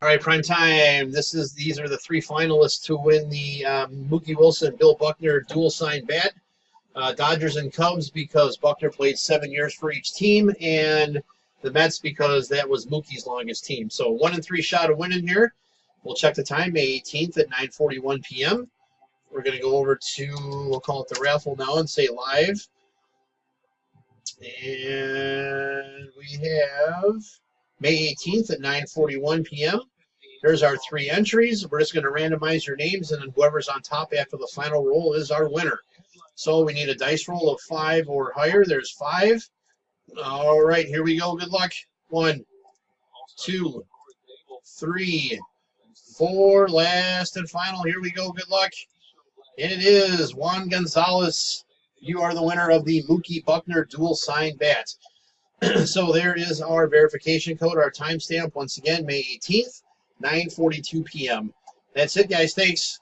All right, prime time. These are the three finalists to win the Mookie Wilson, Bill Buckner dual sign bat. Dodgers and Cubs because Buckner played 7 years for each team, and the Mets because that was Mookie's longest team. So 1-3 shot of winning here. We'll check the time, May 18th at 9:41 p.m. We're going to go over to, we'll call it the raffle now and say live. And we have May 18th at 9:41 p.m. Here's our three entries. We're just going to randomize your names, and then whoever's on top after the final roll is our winner. So we need a dice roll of 5 or higher. There's 5. All right, here we go. Good luck. 1, 2, 3, 4. Last and final. Here we go. Good luck. And it is Juan Gonzalez. You are the winner of the Mookie Buckner dual sign bat. So there is our verification code, our timestamp. Once again, May 18th, 9:42 p.m. That's it, guys. Thanks.